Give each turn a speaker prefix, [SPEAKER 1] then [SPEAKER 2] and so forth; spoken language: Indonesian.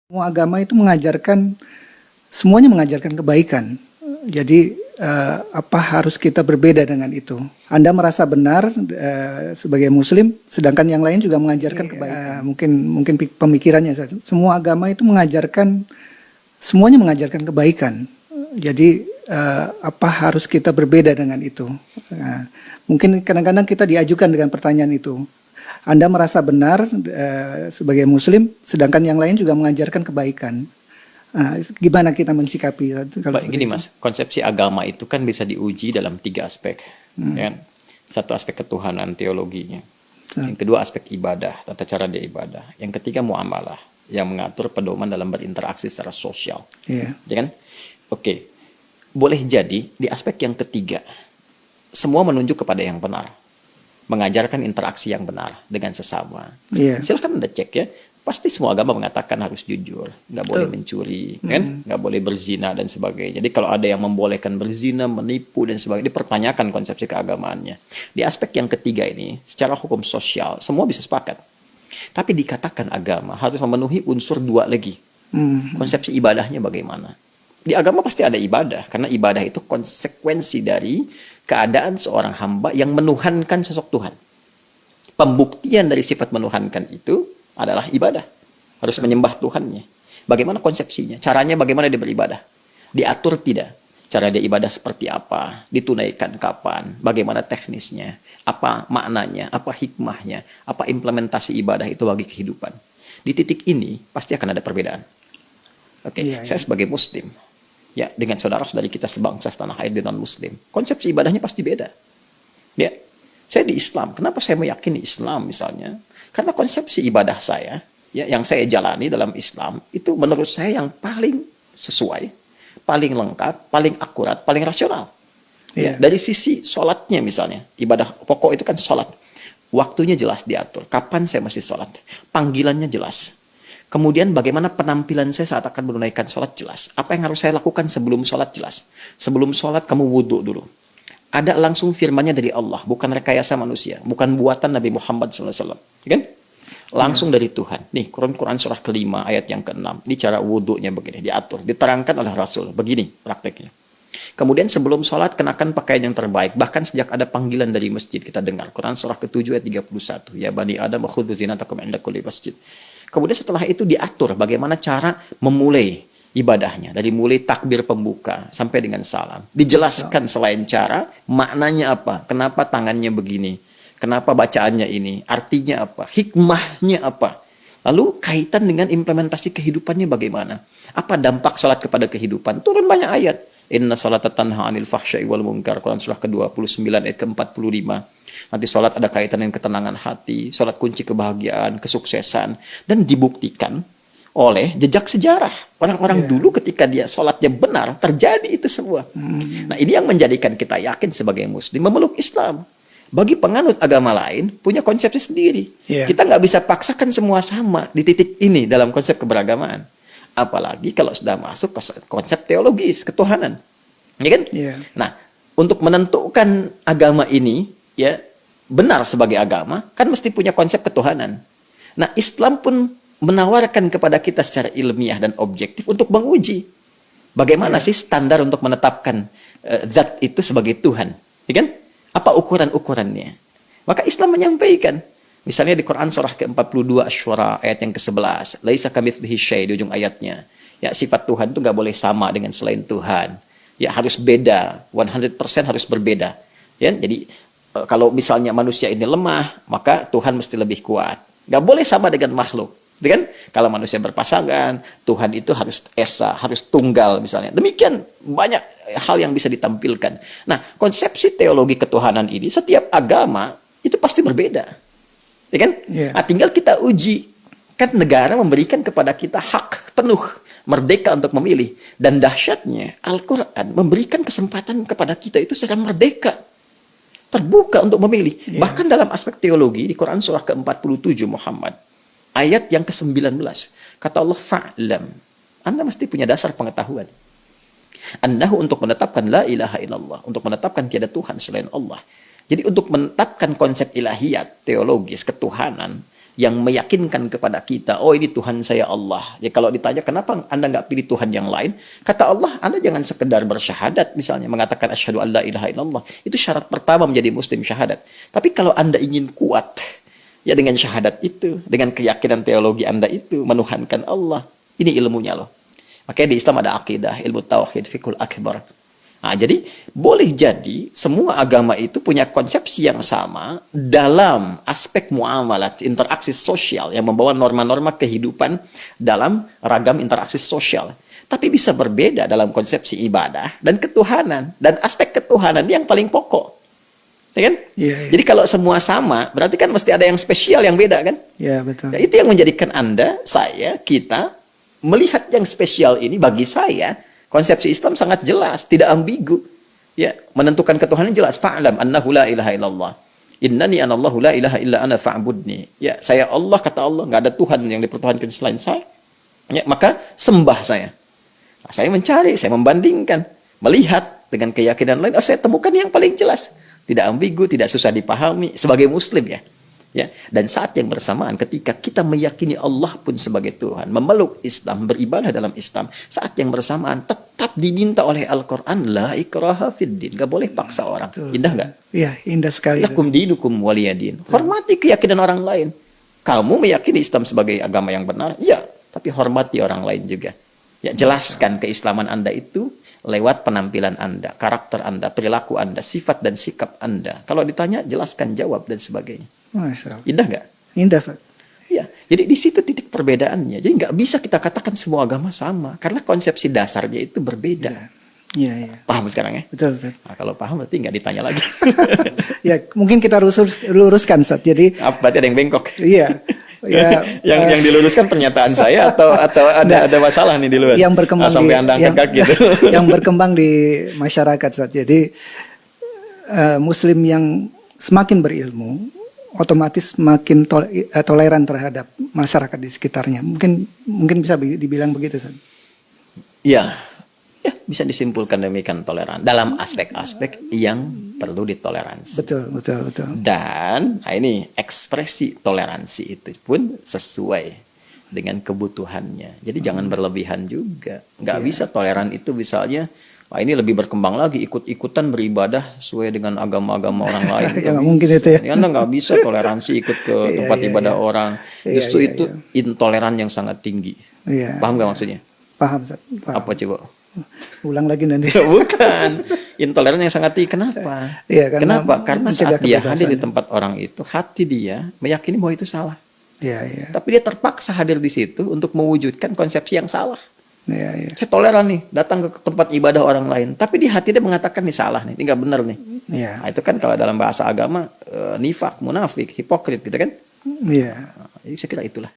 [SPEAKER 1] Semua agama itu semuanya mengajarkan kebaikan. Jadi apa harus kita berbeda dengan itu? Anda merasa benar sebagai Muslim, sedangkan yang lain juga mengajarkan kebaikan. Mungkin pemikirannya saja. Semua agama itu semuanya mengajarkan kebaikan. Jadi apa harus kita berbeda dengan itu? Mungkin kadang-kadang kita diajukan dengan pertanyaan itu. Anda merasa benar sebagai Muslim, sedangkan yang lain juga mengajarkan kebaikan. Gimana kita mensikapi? Kalau
[SPEAKER 2] Gini Mas, konsepsi agama itu kan bisa diuji dalam 3 aspek. Ya. Satu aspek ketuhanan, teologinya. Yang kedua aspek ibadah, tata cara dia ibadah. Yang ketiga muamalah, yang mengatur pedoman dalam berinteraksi secara sosial. Ya kan? Oke. Boleh jadi di aspek yang ketiga, semua menunjuk kepada yang benar. Mengajarkan interaksi yang benar dengan sesama. Silahkan Anda cek ya. Pasti semua agama mengatakan harus jujur, nggak boleh mencuri, kan? Nggak boleh berzina dan sebagainya. Jadi kalau ada yang membolehkan berzina, menipu dan sebagainya, dipertanyakan konsepsi keagamaannya. Di aspek yang ketiga ini, secara hukum sosial, semua bisa sepakat. Tapi dikatakan agama harus memenuhi unsur 2 lagi. Konsepsi ibadahnya bagaimana? Di agama pasti ada ibadah, karena ibadah itu konsekuensi dari keadaan seorang hamba yang menuhankan sosok Tuhan. Pembuktian dari sifat menuhankan itu adalah ibadah. Harus menyembah Tuhannya. Bagaimana konsepsinya? Caranya bagaimana dia beribadah? Diatur tidak? Cara dia ibadah seperti apa? Ditunaikan kapan? Bagaimana teknisnya? Apa maknanya? Apa hikmahnya? Apa implementasi ibadah itu bagi kehidupan? Di titik ini pasti akan ada perbedaan. Saya sebagai Muslim, ya, dengan saudara-saudari kita sebangsa setanah air dan non-Muslim, konsepsi ibadahnya pasti beda. Ya, saya di Islam. Kenapa saya meyakini Islam misalnya? Karena konsepsi ibadah saya, ya, yang saya jalani dalam Islam, itu menurut saya yang paling sesuai, paling lengkap, paling akurat, paling rasional. Ya, dari sisi sholatnya misalnya, ibadah pokok itu kan sholat. Waktunya jelas diatur. Kapan saya mesti sholat? Panggilannya jelas. Kemudian bagaimana penampilan saya saat akan menunaikan sholat jelas. Apa yang harus saya lakukan sebelum sholat jelas. Sebelum sholat kamu wudhu dulu. Ada langsung firmannya dari Allah, bukan rekayasa manusia, bukan buatan Nabi Muhammad SAW. Kan? Langsung dari Tuhan. Nih, Quran surah ke-5 ayat yang ke-6. Ini cara wudhunya begini, diatur, diterangkan oleh Rasul. Begini prakteknya. Kemudian sebelum sholat kenakan pakaian yang terbaik. Bahkan sejak ada panggilan dari masjid kita dengar. Quran surah ke-7 ayat 31. Ya bani Adam khudzu zinatakum 'inda kulli masjid. Kemudian setelah itu diatur bagaimana cara memulai ibadahnya. Dari mulai takbir pembuka sampai dengan salam. Dijelaskan selain cara, maknanya apa? Kenapa tangannya begini? Kenapa bacaannya ini? Artinya apa? Hikmahnya apa? Lalu kaitan dengan implementasi kehidupannya bagaimana? Apa dampak salat kepada kehidupan? Turun banyak ayat. Inna salata tanha 'anil fahsya'i wal munkar. Quran surah ke-29 ayat ke-45. Nanti salat ada kaitan dengan ketenangan hati, salat kunci kebahagiaan, kesuksesan, dan dibuktikan oleh jejak sejarah. Orang-orang dulu ketika dia sholatnya benar, terjadi itu semua. Nah, ini yang menjadikan kita yakin sebagai Muslim memeluk Islam. Bagi penganut agama lain, punya konsepnya sendiri. Kita nggak bisa paksakan semua sama di titik ini dalam konsep keberagamaan. Apalagi kalau sudah masuk ke konsep teologis, ketuhanan. Ya kan? Nah, untuk menentukan agama ini, ya benar sebagai agama, kan mesti punya konsep ketuhanan. Nah, Islam pun menawarkan kepada kita secara ilmiah dan objektif untuk menguji bagaimana sih standar untuk menetapkan zat itu sebagai Tuhan, ya kan? Apa ukuran-ukurannya? Maka Islam menyampaikan, misalnya di Quran surah ke-42 Asy-Syura ayat yang ke-11, laisa kamitslihi syai' di ujung ayatnya. Ya, sifat Tuhan itu nggak boleh sama dengan selain Tuhan. Ya, harus beda, 100% harus berbeda. Ya, jadi kalau misalnya manusia ini lemah, maka Tuhan mesti lebih kuat. Nggak boleh sama dengan makhluk. Kan? Kalau manusia berpasangan, Tuhan itu harus esa, harus tunggal misalnya. Demikian banyak hal yang bisa ditampilkan. Nah, konsepsi teologi ketuhanan ini setiap agama itu pasti berbeda. Ya kan? Nah, tinggal kita uji. Kan negara memberikan kepada kita hak penuh, merdeka untuk memilih. Dan dahsyatnya, Al-Quran memberikan kesempatan kepada kita itu secara merdeka. Terbuka untuk memilih. Bahkan dalam aspek teologi, di Quran surah ke-47 Muhammad, ayat yang ke-19. Kata Allah, fa'lam. Anda mesti punya dasar pengetahuan. Annahu untuk menetapkan la ilaha illallah. Untuk menetapkan tiada Tuhan selain Allah. Jadi untuk menetapkan konsep ilahiyat, teologis, ketuhanan, yang meyakinkan kepada kita, oh ini Tuhan saya Allah. Ya kalau ditanya kenapa Anda nggak pilih Tuhan yang lain, kata Allah, Anda jangan sekedar bersyahadat misalnya, mengatakan asyhadu an la ilaha illallah. Itu syarat pertama menjadi muslim, syahadat. Tapi kalau Anda ingin kuat, ya dengan syahadat itu, dengan keyakinan teologi Anda itu, menuhankan Allah. Ini ilmunya loh. Makanya di Islam ada akidah, ilmu tauhid, fiqhul akbar. Nah, jadi boleh jadi semua agama itu punya konsepsi yang sama dalam aspek muamalat, interaksi sosial yang membawa norma-norma kehidupan dalam ragam interaksi sosial. Tapi bisa berbeda dalam konsepsi ibadah dan ketuhanan. Dan aspek ketuhanan yang paling pokok. Ya kan?
[SPEAKER 1] Yeah.
[SPEAKER 2] Jadi kalau semua sama, berarti kan mesti ada yang spesial, yang beda kan?
[SPEAKER 1] Ya, betul.
[SPEAKER 2] Ya, itu yang menjadikan Anda, saya, kita melihat yang spesial ini bagi saya. Konsepsi Islam sangat jelas, tidak ambigu. Ya, menentukan ketuhanan jelas. Fa'lam annahu la ilaha illallah. Innani anallahu la ilaha illa ana fa'budni. Ya, saya Allah, kata Allah, nggak ada Tuhan yang dipertuhankan selain saya. Ya, maka sembah saya. Nah, saya mencari, saya membandingkan, melihat dengan keyakinan lain, saya temukan yang paling jelas. Tidak ambigu, tidak susah dipahami sebagai muslim ya. Ya, dan saat yang bersamaan ketika kita meyakini Allah pun sebagai Tuhan, memeluk Islam, beribadah dalam Islam, saat yang bersamaan tetap diminta oleh Al-Quran, la ikraha fid din, gak boleh paksa orang.
[SPEAKER 1] Betul.
[SPEAKER 2] Indah gak?
[SPEAKER 1] Iya, indah sekali.
[SPEAKER 2] Lakum dinukum waliyadin. Hormati keyakinan orang lain. Kamu meyakini Islam sebagai agama yang benar, ya, tapi hormati orang lain juga. Ya, jelaskan keislaman Anda itu lewat penampilan Anda, karakter Anda, perilaku Anda, sifat dan sikap Anda. Kalau ditanya, jelaskan, jawab, dan sebagainya.
[SPEAKER 1] Masya Allah.
[SPEAKER 2] Indah nggak?
[SPEAKER 1] Indah, Pak.
[SPEAKER 2] Ya, jadi di situ titik perbedaannya. Jadi nggak bisa kita katakan semua agama sama, karena konsepsi dasarnya itu berbeda.
[SPEAKER 1] Iya, iya.
[SPEAKER 2] Paham sekarang ya?
[SPEAKER 1] Betul, betul.
[SPEAKER 2] Nah, kalau paham berarti nggak ditanya lagi.
[SPEAKER 1] Ya, mungkin kita luruskan, Ustaz. Jadi,
[SPEAKER 2] Berarti ada yang bengkok.
[SPEAKER 1] iya. Ya,
[SPEAKER 2] yang diluruskan pernyataan saya atau ada masalah nih di luar.
[SPEAKER 1] Yang berkembang
[SPEAKER 2] sampai Anda angkat kaki gitu.
[SPEAKER 1] Yang berkembang di masyarakat, Ustaz. Jadi, Muslim yang semakin berilmu, otomatis makin toleran terhadap masyarakat di sekitarnya. Mungkin bisa dibilang begitu, San.
[SPEAKER 2] Ya, bisa disimpulkan demikian, toleran dalam aspek-aspek yang perlu ditoleransi.
[SPEAKER 1] Betul.
[SPEAKER 2] Dan ini ekspresi toleransi itu pun sesuai dengan kebutuhannya. Jadi jangan berlebihan juga. Nggak bisa toleran itu misalnya, ini lebih berkembang lagi, ikut-ikutan beribadah sesuai dengan agama-agama orang lain.
[SPEAKER 1] Ya, mungkin itu ya.
[SPEAKER 2] Anda nggak bisa toleransi ikut ke tempat ibadah orang. Justru itu intoleran yang sangat tinggi. Paham nggak maksudnya?
[SPEAKER 1] Paham, Ustaz. Paham.
[SPEAKER 2] Apa coba?
[SPEAKER 1] Ulang lagi nanti.
[SPEAKER 2] Bukan. Intoleran yang sangat tinggi. Kenapa?
[SPEAKER 1] Iya,
[SPEAKER 2] Kenapa? Karena saat dia hadir di
[SPEAKER 1] kebebasan.
[SPEAKER 2] tempat orang itu, hati dia meyakini bahwa itu salah.
[SPEAKER 1] Iya.
[SPEAKER 2] Tapi dia terpaksa hadir di situ untuk mewujudkan konsepsi yang salah.
[SPEAKER 1] Iya.
[SPEAKER 2] Saya toleran nih, datang ke tempat ibadah orang lain. Tapi di hati dia mengatakan ini salah nih, ini nggak benar nih.
[SPEAKER 1] Iya.
[SPEAKER 2] Nah, itu kan kalau dalam bahasa agama, nifak, munafik, hipokrit gitu kan.
[SPEAKER 1] Iya.
[SPEAKER 2] Jadi saya kira itulah.